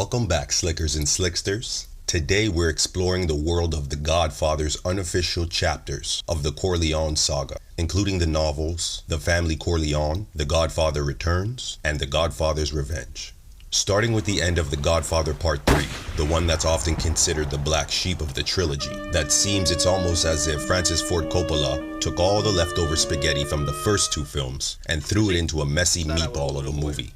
Welcome back, Slickers and Slicksters. Today we're exploring the world of the Godfather's unofficial chapters of the Corleone saga, including the novels The Family Corleone, The Godfather Returns, and The Godfather's Revenge. Starting with the end of The Godfather Part 3, the one that's often considered the black sheep of the trilogy, that seems it's almost as if Francis Ford Coppola took all the leftover spaghetti from the first two films and threw it into a messy meatball of a movie.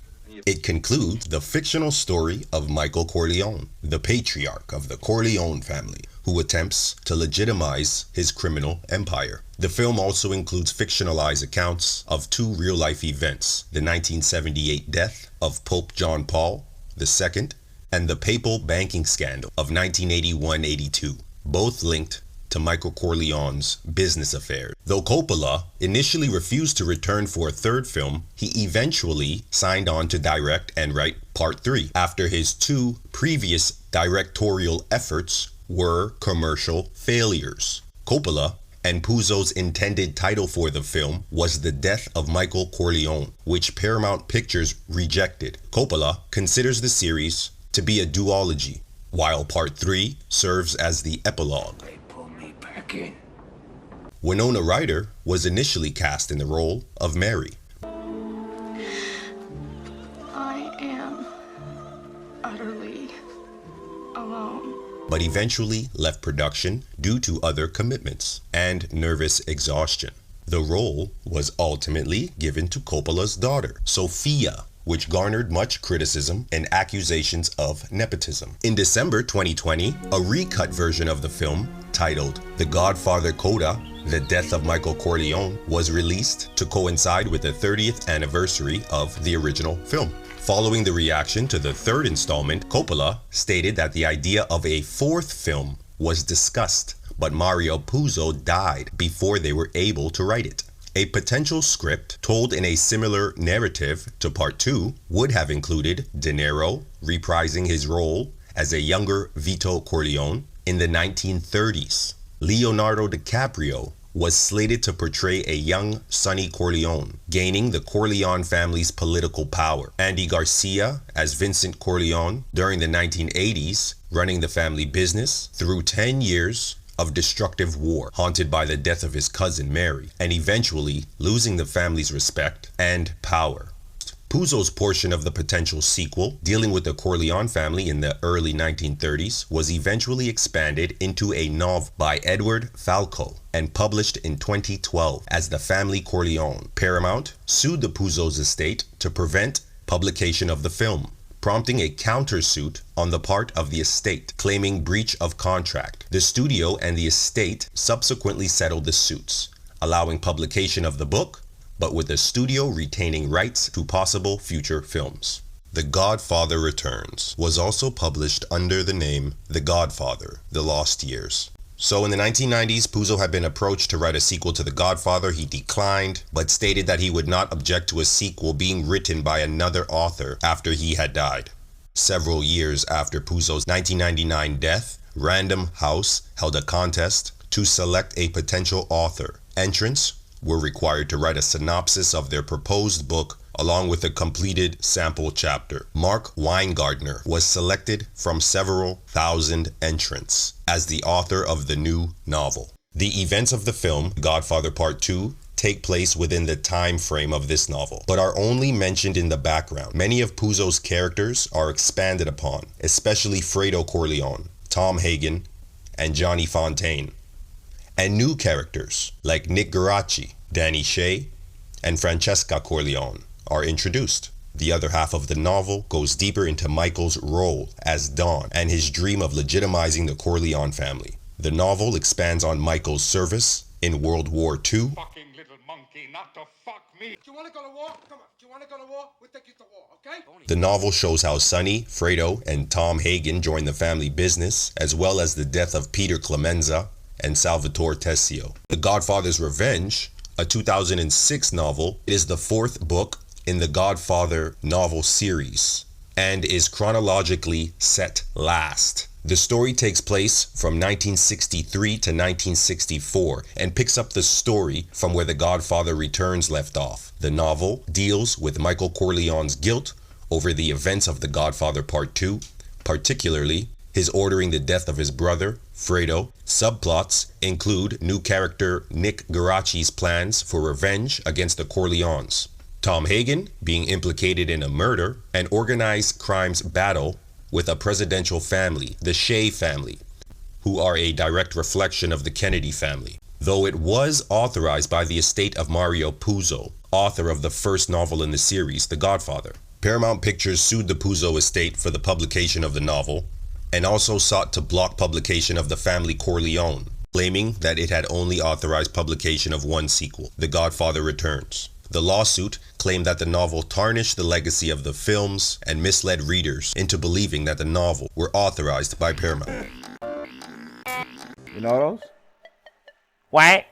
It concludes the fictional story of Michael Corleone, the patriarch of the Corleone family, who attempts to legitimize his criminal empire. The film also includes fictionalized accounts of two real-life events, the 1978 death of Pope John Paul II and the papal banking scandal of 1981-82, both linked to Michael Corleone's business affairs. Though Coppola initially refused to return for a third film, he eventually signed on to direct and write Part 3 after his two previous directorial efforts were commercial failures. Coppola and Puzo's intended title for the film was The Death of Michael Corleone, which Paramount Pictures rejected. Coppola considers the series to be a duology, while Part 3 serves as the epilogue. Winona Ryder was initially cast in the role of Mary. I am utterly alone. But eventually left production due to other commitments and nervous exhaustion. The role was ultimately given to Coppola's daughter, Sophia, which garnered much criticism and accusations of nepotism. In December 2020, a recut version of the film, titled The Godfather Coda, The Death of Michael Corleone, was released to coincide with the 30th anniversary of the original film. Following the reaction to the third installment, Coppola stated that the idea of a fourth film was discussed, but Mario Puzo died before they were able to write it. A potential script told in a similar narrative to Part 2 would have included De Niro reprising his role as a younger Vito Corleone in the 1930s. Leonardo DiCaprio was slated to portray a young Sonny Corleone, gaining the Corleone family's political power. Andy Garcia as Vincent Corleone during the 1980s, running the family business through 10 years of destructive war, haunted by the death of his cousin Mary, and eventually losing the family's respect and power. Puzo's portion of the potential sequel, dealing with the Corleone family in the early 1930s, was eventually expanded into a novel by Edward Falco and published in 2012 as The Family Corleone. Paramount sued the Puzo's estate to prevent publication of the film, prompting a countersuit on the part of the estate, claiming breach of contract. The studio and the estate subsequently settled the suits, allowing publication of the book, but with the studio retaining rights to possible future films. The Godfather Returns was also published under the name The Godfather: The Lost Years. So in the 1990s, Puzo had been approached to write a sequel to The Godfather. He declined, but stated that he would not object to a sequel being written by another author after he had died. Several years after Puzo's 1999 death, Random House held a contest to select a potential author. Entrants were required to write a synopsis of their proposed book along with a completed sample chapter. Mark Weingardner was selected from several thousand entrants as the author of the new novel. The events of the film, Godfather Part 2, take place within the time frame of this novel, but are only mentioned in the background. Many of Puzo's characters are expanded upon, especially Fredo Corleone, Tom Hagen, and Johnny Fontaine. And new characters like Nick Garaci, Danny Shea, and Francesca Corleone are introduced. The other half of the novel goes deeper into Michael's role as Don and his dream of legitimizing the Corleone family. The novel expands on Michael's service in World War II. Fucking little monkey, not to fuck me. Do you want to go to war? Come on. Do you want to go to war? We'll take you to war, okay? The novel shows how Sonny, Fredo, and Tom Hagen join the family business, as well as the death of Peter Clemenza and Salvatore Tessio. The Godfather's Revenge, a 2006 novel, is the fourth book in the Godfather novel series and is chronologically set last. The story takes place from 1963 to 1964 and picks up the story from where The Godfather Returns left off. The novel deals with Michael Corleone's guilt over the events of The Godfather Part 2, particularly his ordering the death of his brother, Fredo. Subplots include new character Nick Garachi's plans for revenge against the Corleones, Tom Hagen being implicated in a murder, and organized crimes battle with a presidential family, the Shea family, who are a direct reflection of the Kennedy family, though it was authorized by the estate of Mario Puzo, author of the first novel in the series, The Godfather. Paramount Pictures sued the Puzo estate for the publication of the novel, and also sought to block publication of the family Corleone, claiming that it had only authorized publication of one sequel, The Godfather Returns. The lawsuit claimed that the novel tarnished the legacy of the films and misled readers into believing that the novel were authorized by Paramount. You know those? What?